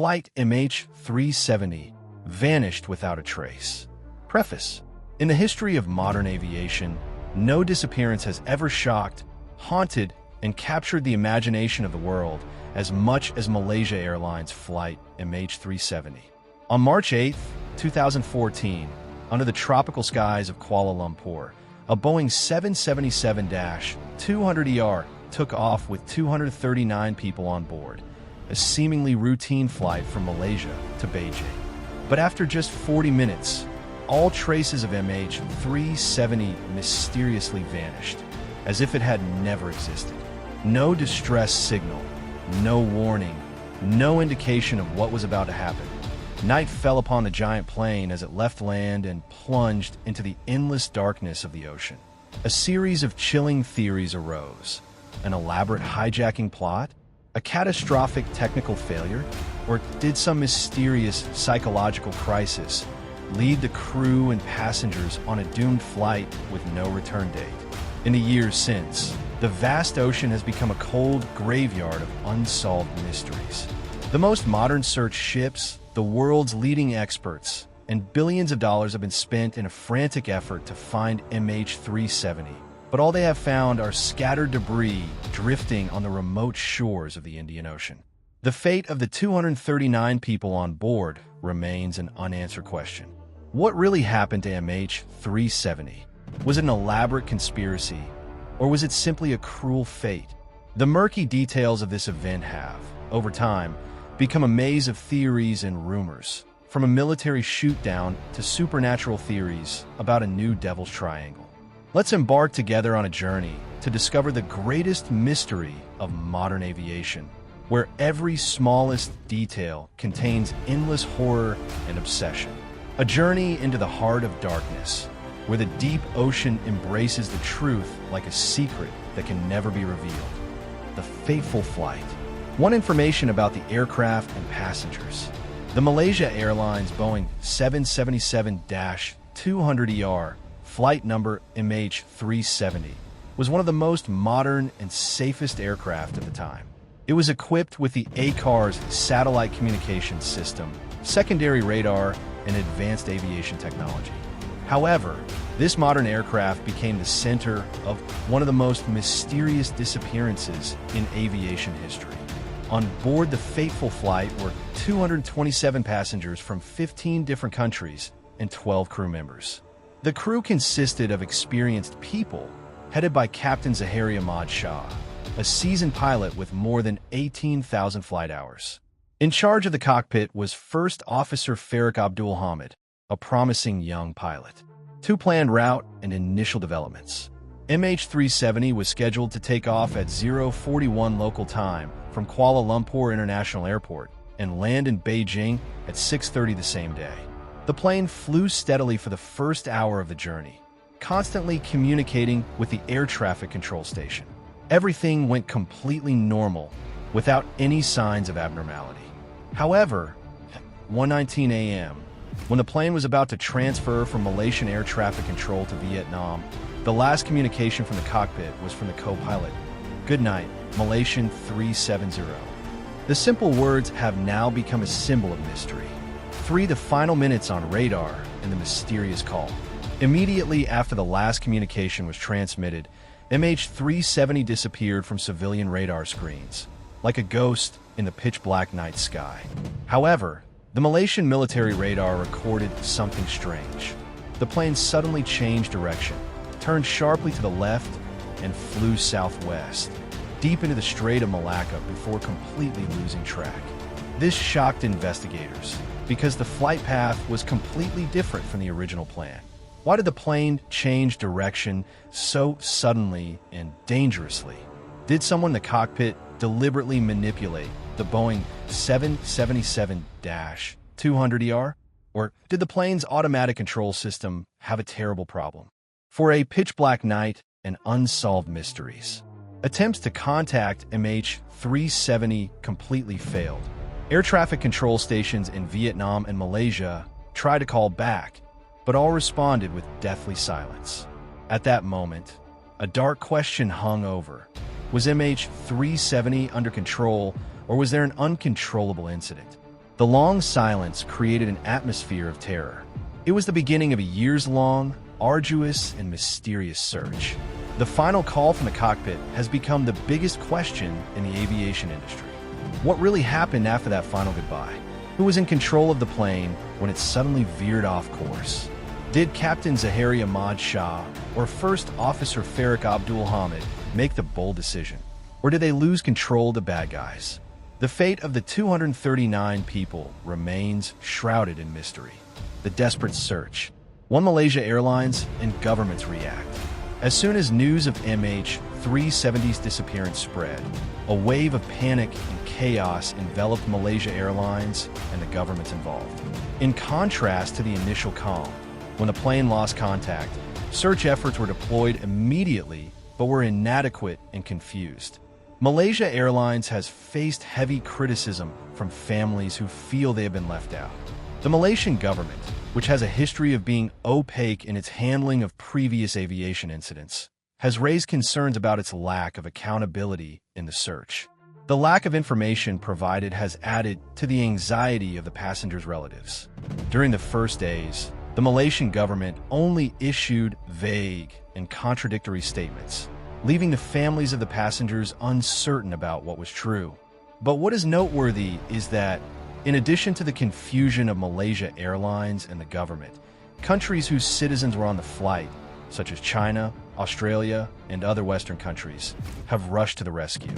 Flight MH370 vanished without a trace. Preface: in the history of modern aviation, no disappearance has ever shocked, haunted, and captured the imagination of the world as much as Malaysia Airlines Flight MH370. On March 8, 2014, under the tropical skies of Kuala Lumpur, a Boeing 777-200ER took off with 239 people on board, a seemingly routine flight from Malaysia to Beijing. But after just 40 minutes, all traces of MH370 mysteriously vanished, as if it had never existed. No distress signal, no warning, no indication of what was about to happen. Night fell upon the giant plane as it left land and plunged into the endless darkness of the ocean. A series of chilling theories arose. An elaborate hijacking plot? A catastrophic technical failure? Or did some mysterious psychological crisis lead the crew and passengers on a doomed flight with no return date? In the years since, the vast ocean has become a cold graveyard of unsolved mysteries. The most modern search ships, the world's leading experts, and billions of dollars have been spent in a frantic effort to find MH370. But all they have found are scattered debris drifting on the remote shores of the Indian Ocean. The fate of the 239 people on board remains an unanswered question. What really happened to MH370? Was it an elaborate conspiracy, or was it simply a cruel fate? The murky details of this event have, over time, become a maze of theories and rumors, from a military shoot-down to supernatural theories about a new Devil's Triangle. Let's embark together on a journey to discover the greatest mystery of modern aviation, where every smallest detail contains endless horror and obsession. A journey into the heart of darkness, where the deep ocean embraces the truth like a secret that can never be revealed. The fateful flight. One information about the aircraft and passengers. The Malaysia Airlines Boeing 777-200ER, flight number MH370, was one of the most modern and safest aircraft at the time. It was equipped with the ACARS satellite communications system, secondary radar, and advanced aviation technology. However, this modern aircraft became the center of one of the most mysterious disappearances in aviation history. On board the fateful flight were 227 passengers from 15 different countries and 12 crew members. The crew consisted of experienced people, headed by Captain Zahari Ahmad Shah, a seasoned pilot with more than 18,000 flight hours. In charge of the cockpit was First Officer Farrick Abdul Hamid, a promising young pilot. To planned route and initial developments. MH370 was scheduled to take off at 0:41 local time from Kuala Lumpur International Airport and land in Beijing at 6:30 the same day. The plane flew steadily for the first hour of the journey, constantly communicating with the air traffic control station. Everything went completely normal, without any signs of abnormality. However, at 1:19 a.m., when the plane was about to transfer from Malaysian air traffic control to Vietnam, the last communication from the cockpit was from the co-pilot. "Good night, Malaysian 370. The simple words have now become a symbol of mystery. 3 the final minutes on radar and the mysterious call. Immediately after the last communication was transmitted, MH370 disappeared from civilian radar screens, like a ghost in the pitch-black night sky. However, the Malaysian military radar recorded something strange. The plane suddenly changed direction, turned sharply to the left, and flew southwest, deep into the Strait of Malacca before completely losing track. This shocked investigators, because the flight path was completely different from the original plan. Why did the plane change direction so suddenly and dangerously? Did someone in the cockpit deliberately manipulate the Boeing 777-200ER? Or did the plane's automatic control system have a terrible problem? For a pitch-black night and unsolved mysteries. Attempts to contact MH370 completely failed. Air traffic control stations in Vietnam and Malaysia tried to call back, but all responded with deathly silence. At that moment, a dark question hung over. Was MH370 under control, or was there an uncontrollable incident? The long silence created an atmosphere of terror. It was the beginning of a years-long, arduous, and mysterious search. The final call from the cockpit has become the biggest question in the aviation industry. What really happened after that final goodbye? Who was in control of the plane when it suddenly veered off course? Did Captain Zahari Ahmad Shah or First Officer Farik Abdul Hamid make the bold decision? Or did they lose control of the bad guys? The fate of the 239 people remains shrouded in mystery. The desperate search. One Malaysia Airlines and governments react. As soon as news of MH370's disappearance spread, a wave of panic and chaos enveloped Malaysia Airlines and the governments involved. In contrast to the initial calm, when the plane lost contact, search efforts were deployed immediately but were inadequate and confused. Malaysia Airlines has faced heavy criticism from families who feel they have been left out. The Malaysian government, which has a history of being opaque in its handling of previous aviation incidents, has raised concerns about its lack of accountability in the search. The lack of information provided has added to the anxiety of the passengers' relatives. During the first days, the Malaysian government only issued vague and contradictory statements, leaving the families of the passengers uncertain about what was true. But what is noteworthy is that, in addition to the confusion of Malaysia Airlines and the government, countries whose citizens were on the flight, such as China, Australia, and other Western countries, have rushed to the rescue.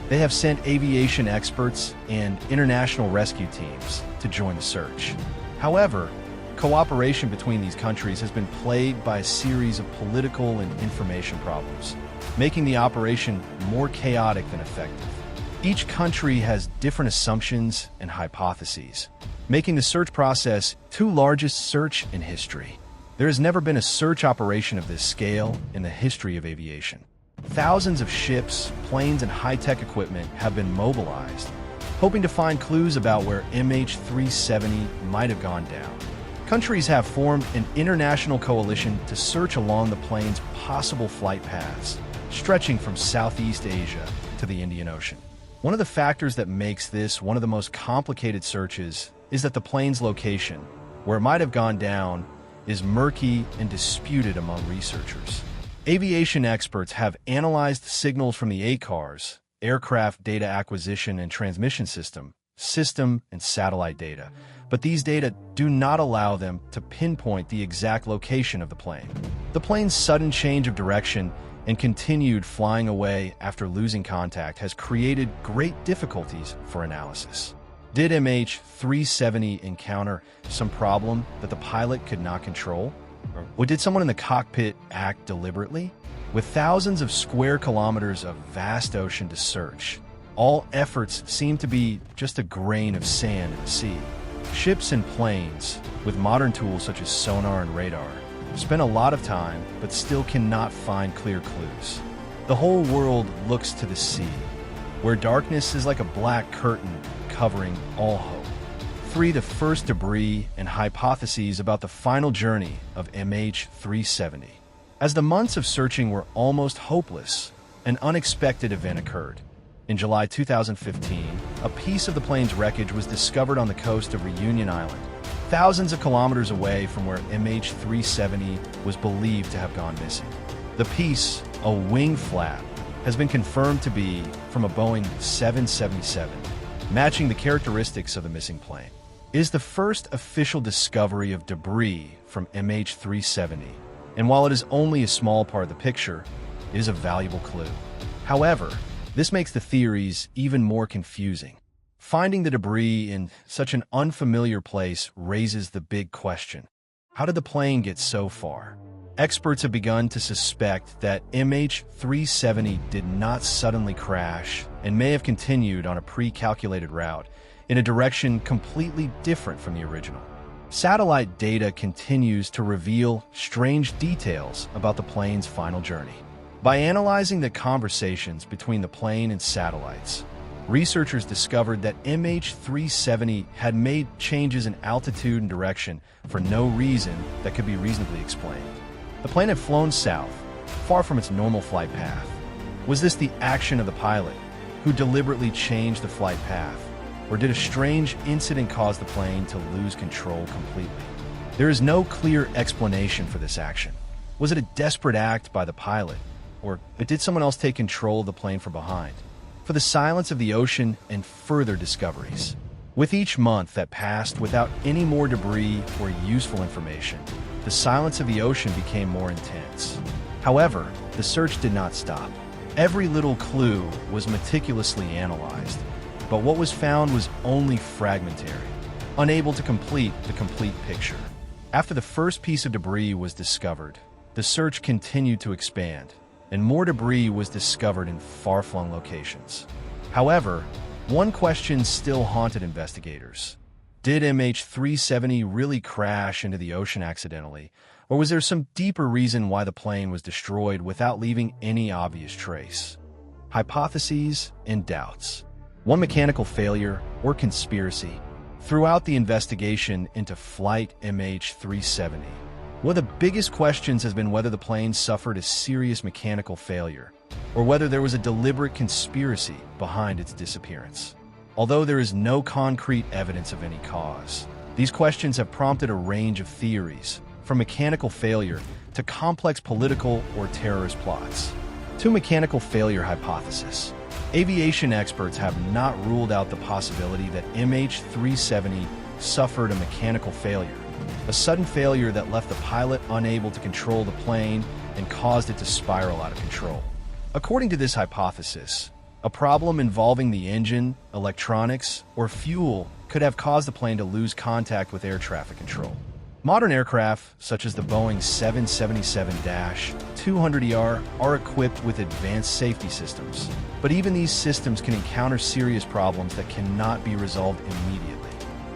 They have sent aviation experts and international rescue teams to join the search. However, cooperation between these countries has been plagued by a series of political and information problems, making the operation more chaotic than effective. Each country has different assumptions and hypotheses, making the search process the largest search in history. There has never been a search operation of this scale in the history of aviation. Thousands of ships, planes, and high-tech equipment have been mobilized, hoping to find clues about where MH370 might have gone down. Countries have formed an international coalition to search along the plane's possible flight paths, stretching from Southeast Asia to the Indian Ocean. One of the factors that makes this one of the most complicated searches is that the plane's location, where it might have gone down, is murky and disputed among researchers. Aviation experts have analyzed signals from the ACARS, Aircraft Data Acquisition and Transmission System, and satellite data, but these data do not allow them to pinpoint the exact location of the plane. The plane's sudden change of direction and continued flying away after losing contact has created great difficulties for analysis. Did MH370 encounter some problem that the pilot could not control? Or did someone in the cockpit act deliberately? With thousands of square kilometers of vast ocean to search, all efforts seem to be just a grain of sand in the sea. Ships and planes, with modern tools such as sonar and radar, spend a lot of time but still cannot find clear clues. The whole world looks to the sea, where darkness is like a black curtain covering all hope. The first debris and hypotheses about the final journey of MH370. As the months of searching were almost hopeless, an unexpected event occurred. In July 2015, a piece of the plane's wreckage was discovered on the coast of Reunion Island, thousands of kilometers away from where MH370 was believed to have gone missing. The piece, a wing flap, has been confirmed to be from a Boeing 777, matching the characteristics of the missing plane. It is the first official discovery of debris from MH370, and while it is only a small part of the picture, it is a valuable clue. However, this makes the theories even more confusing. Finding the debris in such an unfamiliar place raises the big question: how did the plane get so far? Experts have begun to suspect that MH370 did not suddenly crash and may have continued on a pre-calculated route in a direction completely different from the original. Satellite data continues to reveal strange details about the plane's final journey. By analyzing the conversations between the plane and satellites, researchers discovered that MH370 had made changes in altitude and direction for no reason that could be reasonably explained. The plane had flown south, far from its normal flight path. Was this the action of the pilot, who deliberately changed the flight path? Or did a strange incident cause the plane to lose control completely? There is no clear explanation for this action. Was it a desperate act by the pilot? Or did someone else take control of the plane from behind? For the silence of the ocean and further discoveries. With each month that passed without any more debris or useful information, the silence of the ocean became more intense. However, the search did not stop. Every little clue was meticulously analyzed, but what was found was only fragmentary, unable to complete the complete picture. After the first piece of debris was discovered, the search continued to expand, and more debris was discovered in far-flung locations. However, one question still haunted investigators. Did MH370 really crash into the ocean accidentally, or was there some deeper reason why the plane was destroyed without leaving any obvious trace? Hypotheses and doubts. One mechanical failure or conspiracy. Throughout the investigation into Flight MH370, one of the biggest questions has been whether the plane suffered a serious mechanical failure, or whether there was a deliberate conspiracy behind its disappearance. Although there is no concrete evidence of any cause, these questions have prompted a range of theories, from mechanical failure to complex political or terrorist plots. To mechanical failure hypothesis. Aviation experts have not ruled out the possibility that MH370 suffered a mechanical failure, a sudden failure that left the pilot unable to control the plane and caused it to spiral out of control. According to this hypothesis, a problem involving the engine, electronics, or fuel could have caused the plane to lose contact with air traffic control. Modern aircraft, such as the Boeing 777-200ER, are equipped with advanced safety systems. But even these systems can encounter serious problems that cannot be resolved immediately.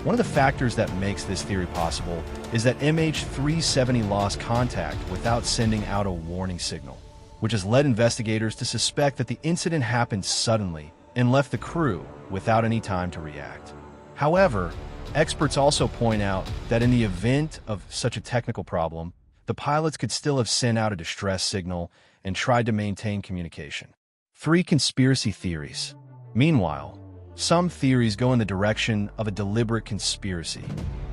One of the factors that makes this theory possible is that MH370 lost contact without sending out a warning signal, which has led investigators to suspect that the incident happened suddenly and left the crew without any time to react. However, experts also point out that in the event of such a technical problem, the pilots could still have sent out a distress signal and tried to maintain communication. 3 conspiracy theories. Meanwhile, some theories go in the direction of a deliberate conspiracy.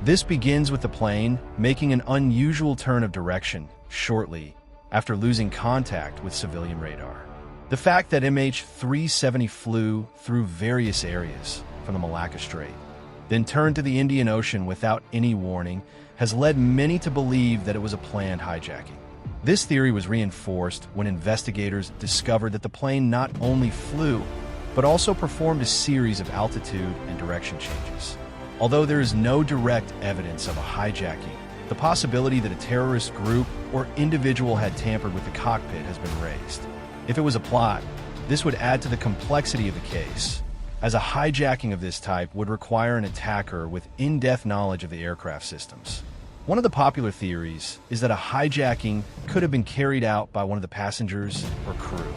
This begins with the plane making an unusual turn of direction shortly after losing contact with civilian radar. The fact that MH370 flew through various areas from the Malacca Strait, then turned to the Indian Ocean without any warning, has led many to believe that it was a planned hijacking. This theory was reinforced when investigators discovered that the plane not only flew, but also performed a series of altitude and direction changes. Although there is no direct evidence of a hijacking, the possibility that a terrorist group or individual had tampered with the cockpit has been raised. If it was a plot, this would add to the complexity of the case, as a hijacking of this type would require an attacker with in-depth knowledge of the aircraft systems. One of the popular theories is that a hijacking could have been carried out by one of the passengers or crew.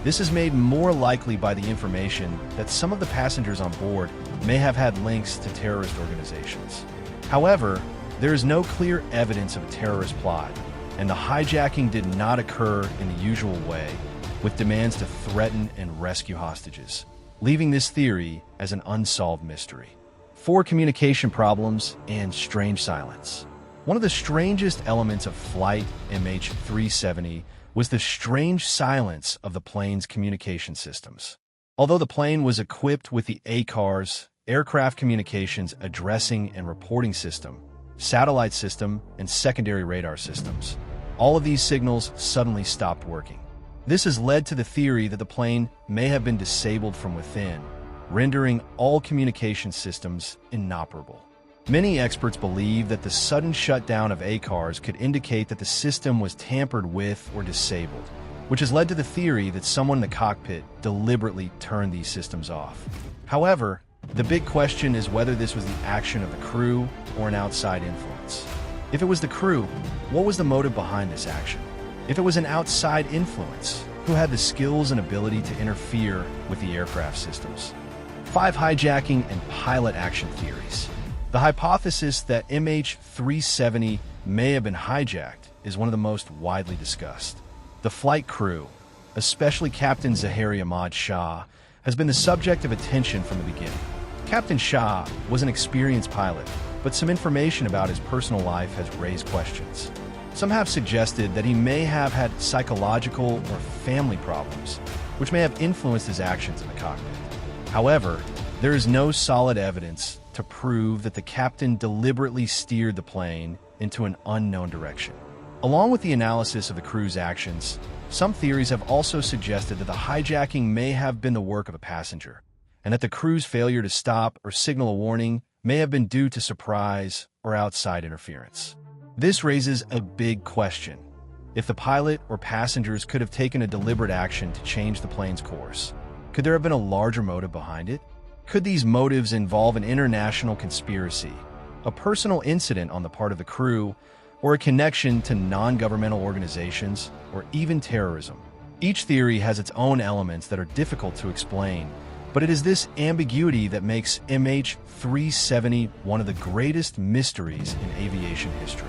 This is made more likely by the information that some of the passengers on board may have had links to terrorist organizations. However, there is no clear evidence of a terrorist plot, and the hijacking did not occur in the usual way, with demands to threaten and rescue hostages, leaving this theory as an unsolved mystery. 4 communication problems and strange silence. One of the strangest elements of Flight MH370 was the strange silence of the plane's communication systems. Although the plane was equipped with the ACARS, Aircraft Communications Addressing and Reporting System, satellite system, and secondary radar systems, all of these signals suddenly stopped working. This has led to the theory that the plane may have been disabled from within, rendering all communication systems inoperable. Many experts believe that the sudden shutdown of ACARS could indicate that the system was tampered with or disabled, which has led to the theory that someone in the cockpit deliberately turned these systems off. However, the big question is whether this was the action of the crew or an outside influence. If it was the crew, what was the motive behind this action? If it was an outside influence, who had the skills and ability to interfere with the aircraft systems? 5 hijacking and pilot action theories. The hypothesis that MH370 may have been hijacked is one of the most widely discussed. The flight crew, especially Captain Zahari Ahmad Shah, has been the subject of attention from the beginning. Captain Shah was an experienced pilot, but some information about his personal life has raised questions. Some have suggested that he may have had psychological or family problems, which may have influenced his actions in the cockpit. However, there is no solid evidence to prove that the captain deliberately steered the plane into an unknown direction. Along with the analysis of the crew's actions, some theories have also suggested that the hijacking may have been the work of a passenger, and that the crew's failure to stop or signal a warning may have been due to surprise or outside interference. This raises a big question. If the pilot or passengers could have taken a deliberate action to change the plane's course, could there have been a larger motive behind it? Could these motives involve an international conspiracy, a personal incident on the part of the crew, or a connection to non-governmental organizations, or even terrorism? Each theory has its own elements that are difficult to explain, but it is this ambiguity that makes MH370 one of the greatest mysteries in aviation history.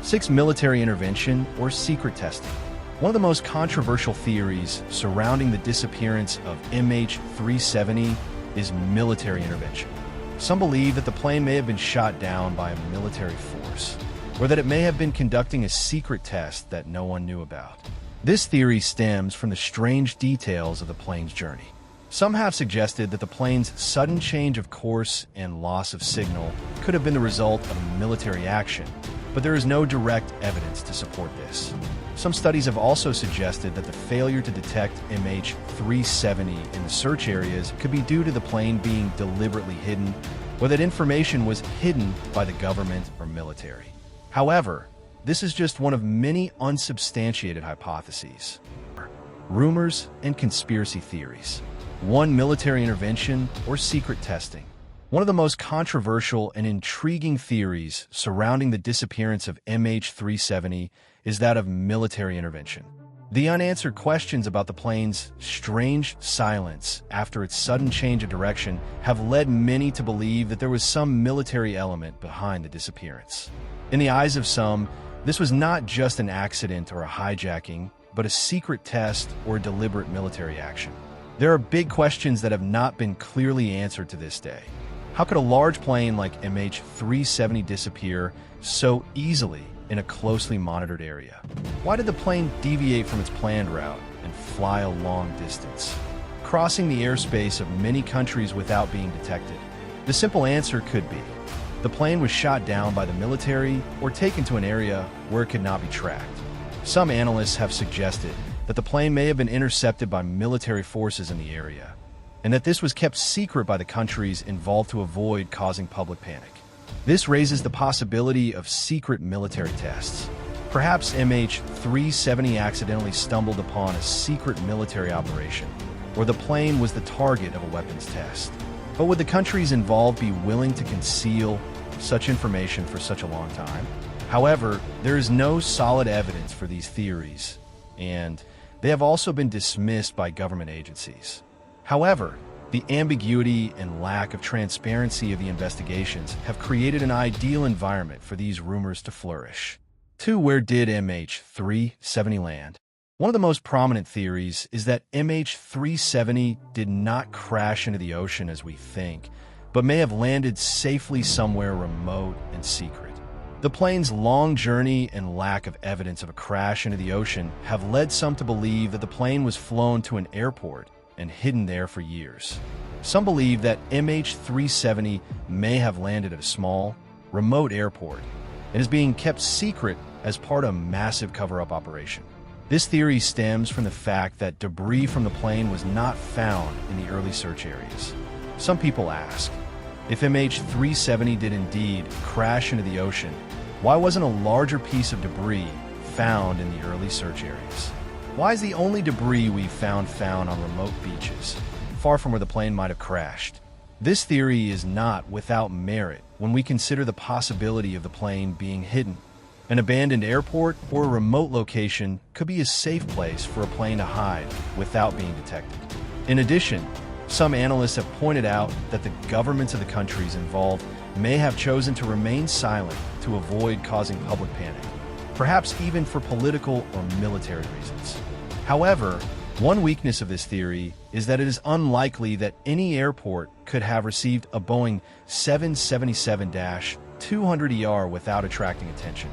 6. Military intervention or secret testing. One of the most controversial theories surrounding the disappearance of MH370 is military intervention. Some believe that the plane may have been shot down by a military force, or that it may have been conducting a secret test that no one knew about. This theory stems from the strange details of the plane's journey. Some have suggested that the plane's sudden change of course and loss of signal could have been the result of a military action, but there is no direct evidence to support this. Some studies have also suggested that the failure to detect MH370 in the search areas could be due to the plane being deliberately hidden, or that information was hidden by the government or military. However, this is just one of many unsubstantiated hypotheses. Rumors and conspiracy theories. 1. Military intervention or secret testing. One of the most controversial and intriguing theories surrounding the disappearance of MH370 is that of military intervention. The unanswered questions about the plane's strange silence after its sudden change of direction have led many to believe that there was some military element behind the disappearance. In the eyes of some, this was not just an accident or a hijacking, but a secret test or deliberate military action. There are big questions that have not been clearly answered to this day. How could a large plane like MH370 disappear so easily in a closely monitored area? Why did the plane deviate from its planned route and fly a long distance, crossing the airspace of many countries without being detected? The simple answer could be the plane was shot down by the military or taken to an area where it could not be tracked. Some analysts have suggested that the plane may have been intercepted by military forces in the area, and that this was kept secret by the countries involved to avoid causing public panic. This raises the possibility of secret military tests. Perhaps MH370 accidentally stumbled upon a secret military operation, or the plane was the target of a weapons test. But would the countries involved be willing to conceal such information for such a long time? However, there is no solid evidence for these theories, and they have also been dismissed by government agencies. However, the ambiguity and lack of transparency of the investigations have created an ideal environment for these rumors to flourish. 2. Where did MH370 land? One of the most prominent theories is that MH370 did not crash into the ocean as we think, but may have landed safely somewhere remote and secret. The plane's long journey and lack of evidence of a crash into the ocean have led some to believe that the plane was flown to an airport and hidden there for years. Some believe that MH370 may have landed at a small, remote airport and is being kept secret as part of a massive cover-up operation. This theory stems from the fact that debris from the plane was not found in the early search areas. Some people ask, if MH370 did indeed crash into the ocean, why wasn't a larger piece of debris found in the early search areas? Why is the only debris we've found on remote beaches, far from where the plane might have crashed? This theory is not without merit when we consider the possibility of the plane being hidden. An abandoned airport or a remote location could be a safe place for a plane to hide without being detected. In addition, some analysts have pointed out that the governments of the countries involved may have chosen to remain silent to avoid causing public panic, perhaps even for political or military reasons. However, One weakness of this theory is that it is unlikely that any airport could have received a Boeing 777-200ER without attracting attention,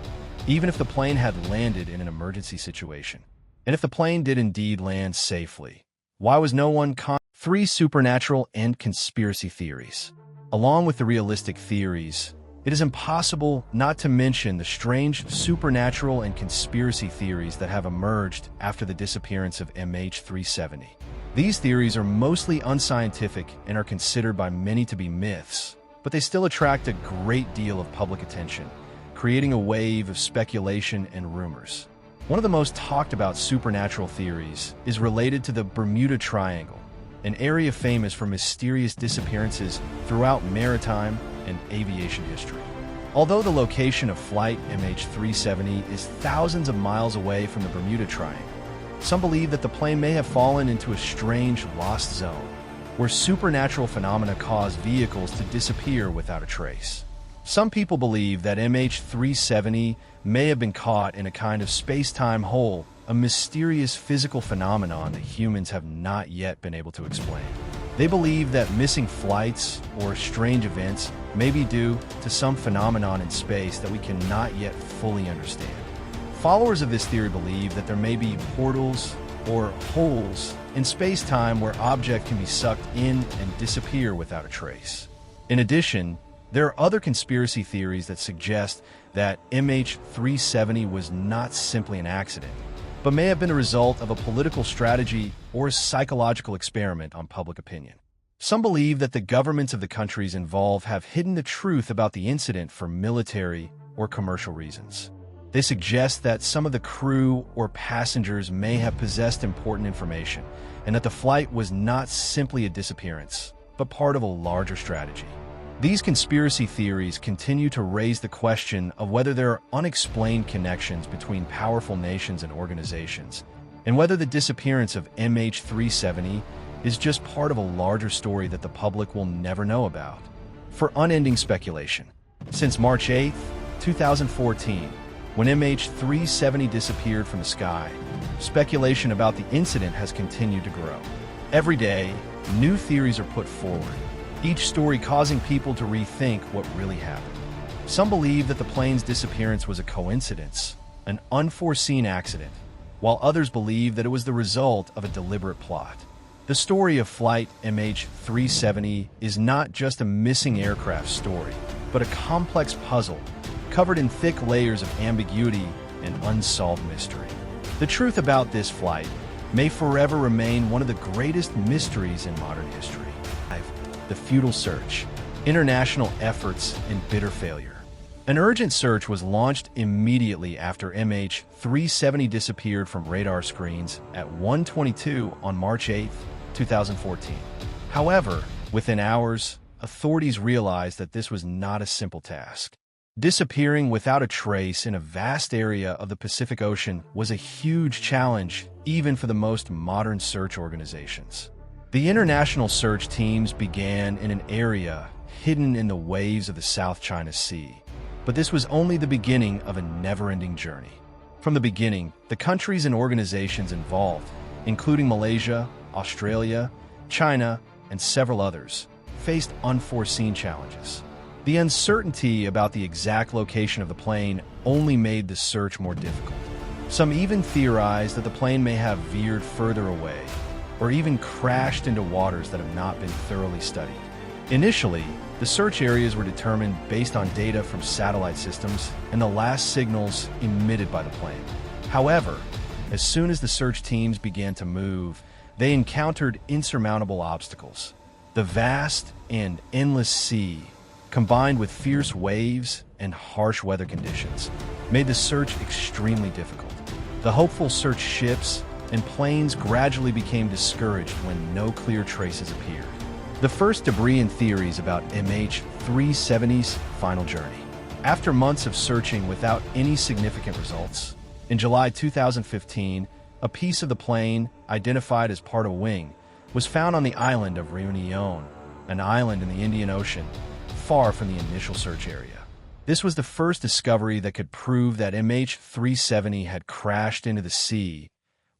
even if the plane had landed in an emergency situation. And if the plane did indeed land safely, why was no one Three supernatural and conspiracy theories. Along with the realistic theories, it is impossible not to mention the strange supernatural and conspiracy theories that have emerged after the disappearance of MH370. These theories are mostly unscientific and are considered by many to be myths, but they still attract a great deal of public attention, creating a wave of speculation and rumors. One of the most talked about supernatural theories is related to the Bermuda Triangle, an area famous for mysterious disappearances throughout maritime and aviation history. Although the location of Flight MH370 is thousands of miles away from the Bermuda Triangle, some believe that the plane may have fallen into a strange lost zone, where supernatural phenomena cause vehicles to disappear without a trace. Some people believe that MH370 may have been caught in a kind of space-time hole, a mysterious physical phenomenon that humans have not yet been able to explain. They believe that missing flights or strange events may be due to some phenomenon in space that we cannot yet fully understand. Followers of this theory believe that there may be portals or holes in space-time where objects can be sucked in and disappear without a trace. In addition, there are other conspiracy theories that suggest that MH370 was not simply an accident, but may have been a result of a political strategy or a psychological experiment on public opinion. Some believe that the governments of the countries involved have hidden the truth about the incident for military or commercial reasons. They suggest that some of the crew or passengers may have possessed important information, and that the flight was not simply a disappearance, but part of a larger strategy. These conspiracy theories continue to raise the question of whether there are unexplained connections between powerful nations and organizations, and whether the disappearance of MH370 is just part of a larger story that the public will never know about. For unending speculation, since March 8, 2014, when MH370 disappeared from the sky, speculation about the incident has continued to grow. Every day, new theories are put forward, each story causing people to rethink what really happened. Some believe that the plane's disappearance was a coincidence, an unforeseen accident, while others believe that it was the result of a deliberate plot. The story of Flight MH370 is not just a missing aircraft story, but a complex puzzle covered in thick layers of ambiguity and unsolved mystery. The truth about this flight may forever remain one of the greatest mysteries in modern history. The futile search, international efforts, and bitter failure. An urgent search was launched immediately after MH370 disappeared from radar screens at 1:22 on March 8, 2014. However, within hours, authorities realized that this was not a simple task. Disappearing without a trace in a vast area of the Pacific Ocean was a huge challenge, even for the most modern search organizations. The international search teams began in an area hidden in the waves of the South China Sea, but this was only the beginning of a never-ending journey. From the beginning, the countries and organizations involved, including Malaysia, Australia, China, and several others, faced unforeseen challenges. The uncertainty about the exact location of the plane only made the search more difficult. Some even theorized that the plane may have veered further away, or even crashed into waters that have not been thoroughly studied. Initially, the search areas were determined based on data from satellite systems and the last signals emitted by the plane. However, as soon as the search teams began to move, they encountered insurmountable obstacles. The vast and endless sea, combined with fierce waves and harsh weather conditions, made the search extremely difficult. The hopeful search ships and planes gradually became discouraged when no clear traces appeared. The first debris and theories about MH370's final journey. After months of searching without any significant results, in July 2015, a piece of the plane, identified as part of a wing, was found on the island of Réunion, an island in the Indian Ocean, far from the initial search area. This was the first discovery that could prove that MH370 had crashed into the sea,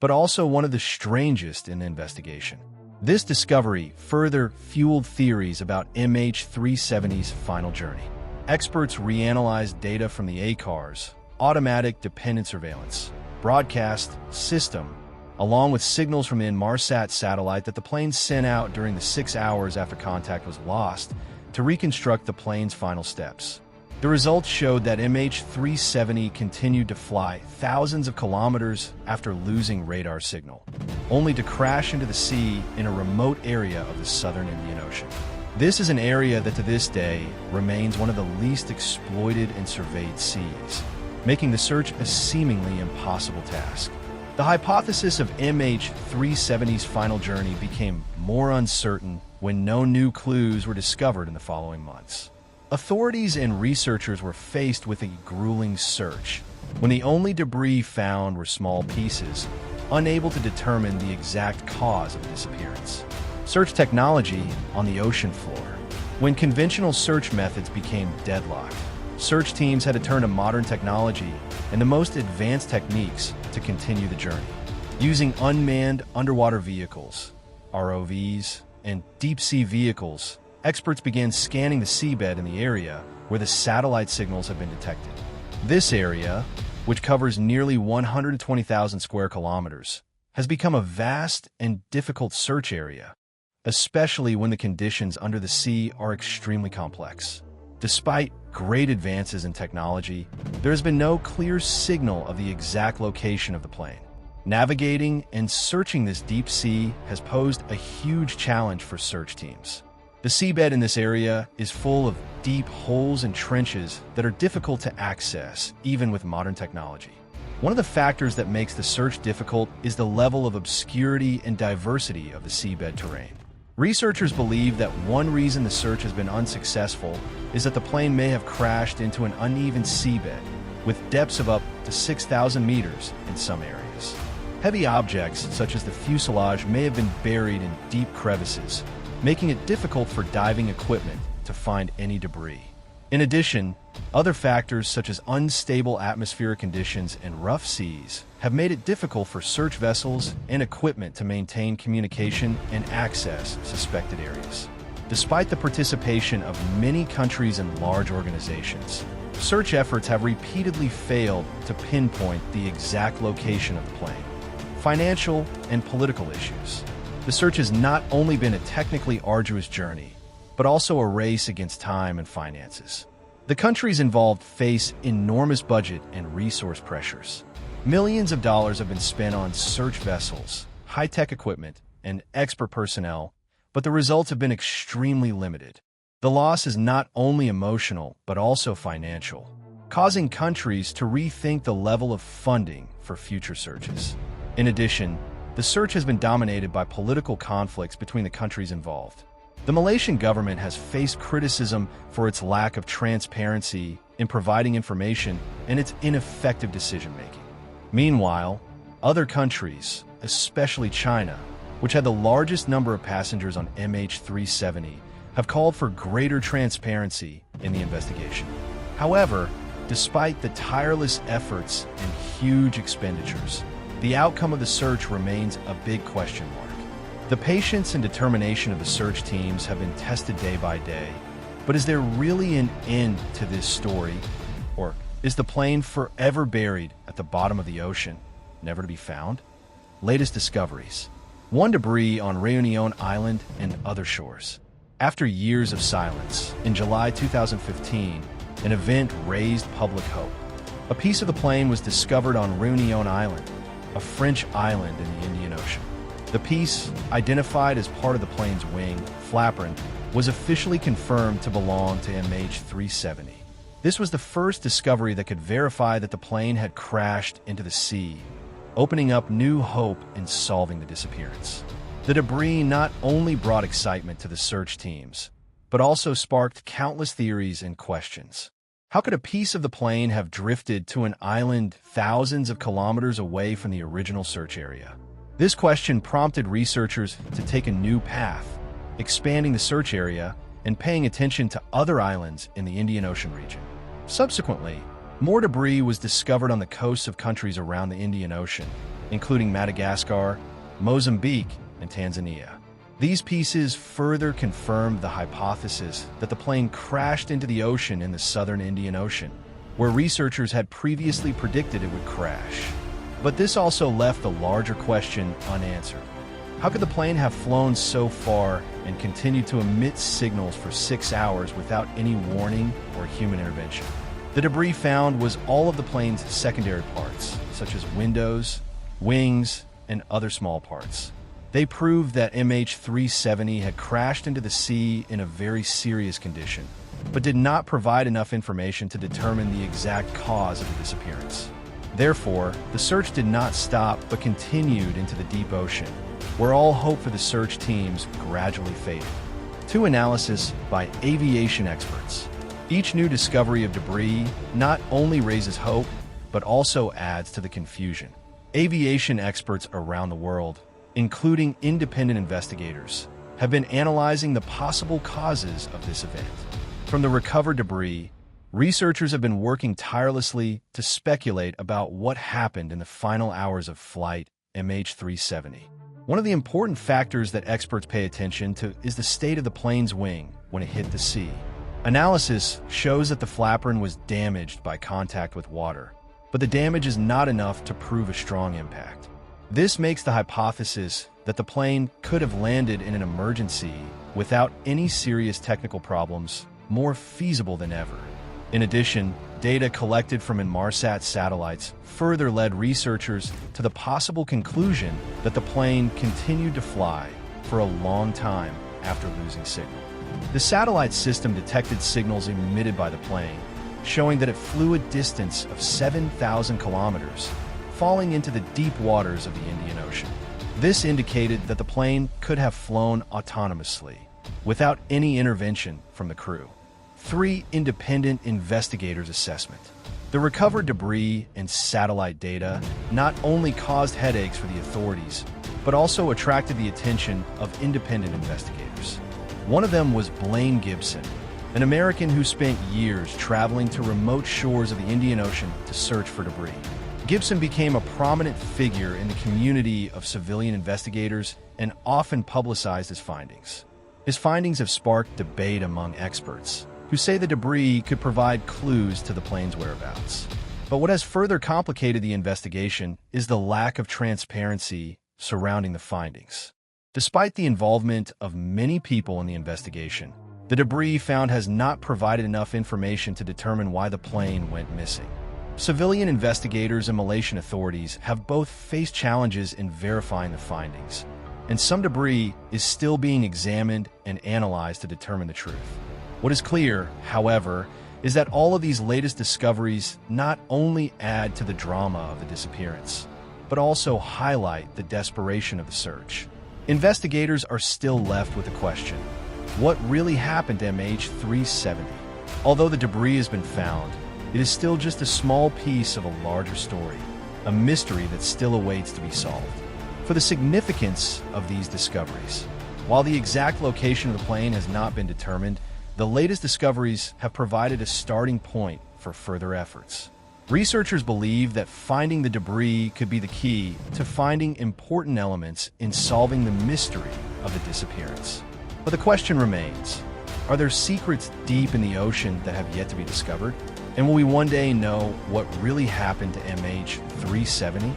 but also one of the strangest in the investigation. This discovery further fueled theories about MH370's final journey. Experts reanalyzed data from the ACAR's automatic dependent surveillance broadcast system, along with signals from the Inmarsat satellite that the plane sent out during the 6 hours after contact was lost, to reconstruct the plane's final steps. The results showed that MH370 continued to fly thousands of kilometers after losing radar signal, only to crash into the sea in a remote area of the southern Indian Ocean. This is an area that to this day remains one of the least exploited and surveyed seas, making the search a seemingly impossible task. The hypothesis of MH370's final journey became more uncertain when no new clues were discovered in the following months. Authorities and researchers were faced with a grueling search when the only debris found were small pieces, unable to determine the exact cause of the disappearance. Search technology on the ocean floor. When conventional search methods became deadlocked, search teams had to turn to modern technology and the most advanced techniques to continue the journey. Using unmanned underwater vehicles, ROVs, and deep-sea vehicles, experts began scanning the seabed in the area where the satellite signals have been detected. This area, which covers nearly 120,000 square kilometers, has become a vast and difficult search area, especially when the conditions under the sea are extremely complex. Despite great advances in technology, there has been no clear signal of the exact location of the plane. Navigating and searching this deep sea has posed a huge challenge for search teams. The seabed in this area is full of deep holes and trenches that are difficult to access, even with modern technology. One of the factors that makes the search difficult is the level of obscurity and diversity of the seabed terrain. Researchers believe that one reason the search has been unsuccessful is that the plane may have crashed into an uneven seabed, with depths of up to 6,000 meters in some areas. Heavy objects, such as the fuselage, may have been buried in deep crevices, making it difficult for diving equipment to find any debris. In addition, other factors such as unstable atmospheric conditions and rough seas have made it difficult for search vessels and equipment to maintain communication and access suspected areas. Despite the participation of many countries and large organizations, search efforts have repeatedly failed to pinpoint the exact location of the plane. Financial and political issues. The search has not only been a technically arduous journey, but also a race against time and finances. The countries involved face enormous budget and resource pressures. Millions of dollars have been spent on search vessels, high-tech equipment, and expert personnel, but the results have been extremely limited. The loss is not only emotional, but also financial, causing countries to rethink the level of funding for future searches. In addition, the search has been dominated by political conflicts between the countries involved. The Malaysian government has faced criticism for its lack of transparency in providing information and its ineffective decision-making. Meanwhile, other countries, especially China, which had the largest number of passengers on MH370, have called for greater transparency in the investigation. However, despite the tireless efforts and huge expenditures, the outcome of the search remains a big question mark. The patience and determination of the search teams have been tested day by day, but is there really an end to this story? Or is the plane forever buried at the bottom of the ocean, never to be found? Latest discoveries. One debris on Réunion Island and other shores. After years of silence, in July 2015, an event raised public hope. A piece of the plane was discovered on Réunion Island, a French island in the Indian Ocean. The piece, identified as part of the plane's wing, flaperon, was officially confirmed to belong to MH370. This was the first discovery that could verify that the plane had crashed into the sea, opening up new hope in solving the disappearance. The debris not only brought excitement to the search teams, but also sparked countless theories and questions. How could a piece of the plane have drifted to an island thousands of kilometers away from the original search area? This question prompted researchers to take a new path, expanding the search area and paying attention to other islands in the Indian Ocean region. Subsequently, More debris was discovered on the coasts of countries around the Indian Ocean, including Madagascar, Mozambique, and Tanzania. These pieces further confirmed the hypothesis that the plane crashed into the ocean in the southern Indian Ocean, where researchers had previously predicted it would crash. But this also left the larger question unanswered. How could the plane have flown so far and continued to emit signals for 6 hours without any warning or human intervention? The debris found was all of the plane's secondary parts, such as windows, wings, and other small parts. They proved that MH370 had crashed into the sea in a very serious condition, but did not provide enough information to determine the exact cause of the disappearance. Therefore, the search did not stop but continued into the deep ocean, where all hope for the search teams gradually faded. To analysis by aviation experts. Each new discovery of debris not only raises hope, but also adds to the confusion. Aviation experts around the world, including independent investigators, have been analyzing the possible causes of this event. From the recovered debris, researchers have been working tirelessly to speculate about what happened in the final hours of flight MH370. One of the important factors that experts pay attention to is the state of the plane's wing when it hit the sea. Analysis shows that the flaperon was damaged by contact with water, but the damage is not enough to prove a strong impact. This makes the hypothesis that the plane could have landed in an emergency without any serious technical problems more feasible than ever. In addition, data collected from Inmarsat satellites further led researchers to the possible conclusion that the plane continued to fly for a long time after losing signal. The satellite system detected signals emitted by the plane, showing that it flew a distance of 7,000 kilometers, falling into the deep waters of the Indian Ocean. This indicated that the plane could have flown autonomously, without any intervention from the crew. 3 independent investigators' assessment. The recovered debris and satellite data not only caused headaches for the authorities, but also attracted the attention of independent investigators. One of them was Blaine Gibson, an American who spent years traveling to remote shores of the Indian Ocean to search for debris. Gibson became a prominent figure in the community of civilian investigators and often publicized his findings. His findings have sparked debate among experts, who say the debris could provide clues to the plane's whereabouts. But what has further complicated the investigation is the lack of transparency surrounding the findings. Despite the involvement of many people in the investigation, the debris found has not provided enough information to determine why the plane went missing. Civilian investigators and Malaysian authorities have both faced challenges in verifying the findings, and some debris is still being examined and analyzed to determine the truth. What is clear, however, is that all of these latest discoveries not only add to the drama of the disappearance, but also highlight the desperation of the search. Investigators are still left with the question, what really happened to MH370? Although the debris has been found, it is still just a small piece of a larger story, a mystery that still awaits to be solved. For the significance of these discoveries, while the exact location of the plane has not been determined, the latest discoveries have provided a starting point for further efforts. Researchers believe that finding the debris could be the key to finding important elements in solving the mystery of the disappearance. But the question remains, are there secrets deep in the ocean that have yet to be discovered? And will we one day know what really happened to MH370?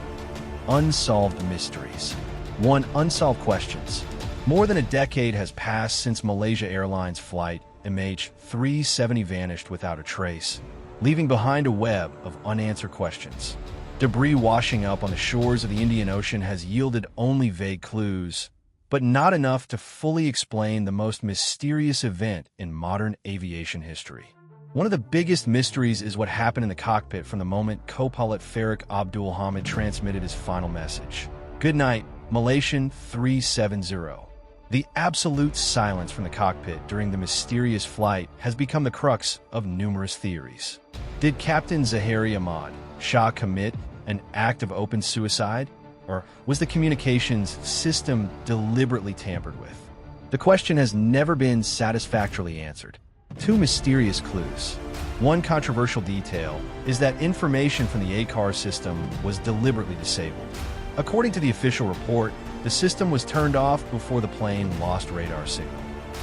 Unsolved mysteries. 1. Unsolved questions. More than a decade has passed since Malaysia Airlines Flight MH370 vanished without a trace, leaving behind a web of unanswered questions. Debris washing up on the shores of the Indian Ocean has yielded only vague clues, but not enough to fully explain the most mysterious event in modern aviation history. One of the biggest mysteries is what happened in the cockpit from the moment co-pilot Farik Abdul Hamid transmitted his final message. Good night, Malaysian 370. The absolute silence from the cockpit during the mysterious flight has become the crux of numerous theories. Did Captain Zahari Ahmad Shah commit an act of open suicide? Or was the communications system deliberately tampered with? The question has never been satisfactorily answered. Two mysterious clues. One controversial detail is that information from the ACAR system was deliberately disabled. According to the official report, the system was turned off before the plane lost radar signal,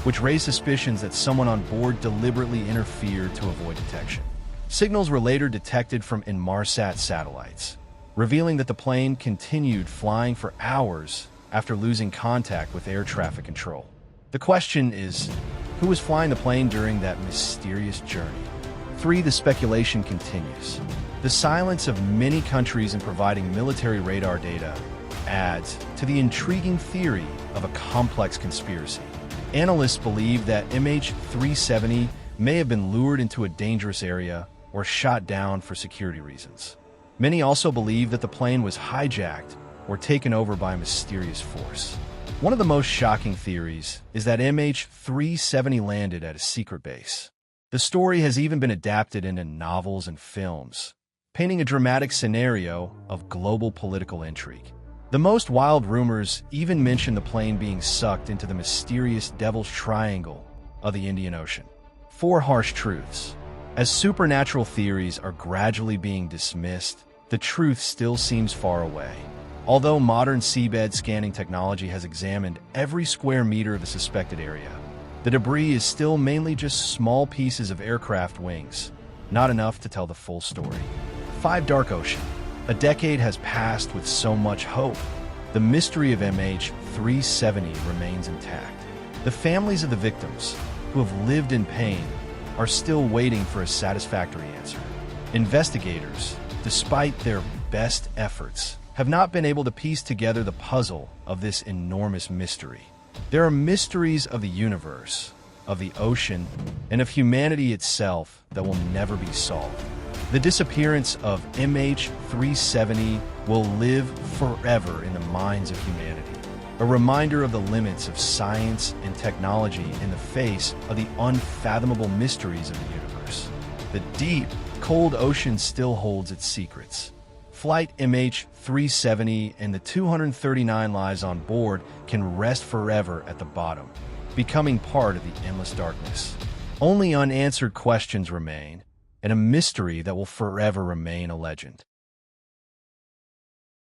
which raised suspicions that someone on board deliberately interfered to avoid detection. Signals were later detected from Inmarsat satellites, revealing that the plane continued flying for hours after losing contact with air traffic control. The question is, who was flying the plane during that mysterious journey? 3. The speculation continues. The silence of many countries in providing military radar data adds to the intriguing theory of a complex conspiracy. Analysts believe that MH370 may have been lured into a dangerous area or shot down for security reasons. Many also believe that the plane was hijacked or taken over by a mysterious force. One of the most shocking theories is that MH370 landed at a secret base. The story has even been adapted into novels and films, painting a dramatic scenario of global political intrigue. The most wild rumors even mention the plane being sucked into the mysterious Devil's Triangle of the Indian Ocean. 4. Harsh truths. As supernatural theories are gradually being dismissed, the truth still seems far away. Although modern seabed scanning technology has examined every square meter of the suspected area, the debris is still mainly just small pieces of aircraft wings, not enough to tell the full story. 5. Dark ocean. A decade has passed with so much hope. The mystery of MH370 remains intact. The families of the victims, who have lived in pain, are still waiting for a satisfactory answer. Investigators, despite their best efforts, have not been able to piece together the puzzle of this enormous mystery. There are mysteries of the universe, of the ocean, and of humanity itself that will never be solved. The disappearance of MH370 will live forever in the minds of humanity, a reminder of the limits of science and technology in the face of the unfathomable mysteries of the universe. The deep, cold ocean still holds its secrets. Flight MH370 and the 239 lives on board can rest forever at the bottom, becoming part of the endless darkness. Only unanswered questions remain, and a mystery that will forever remain a legend.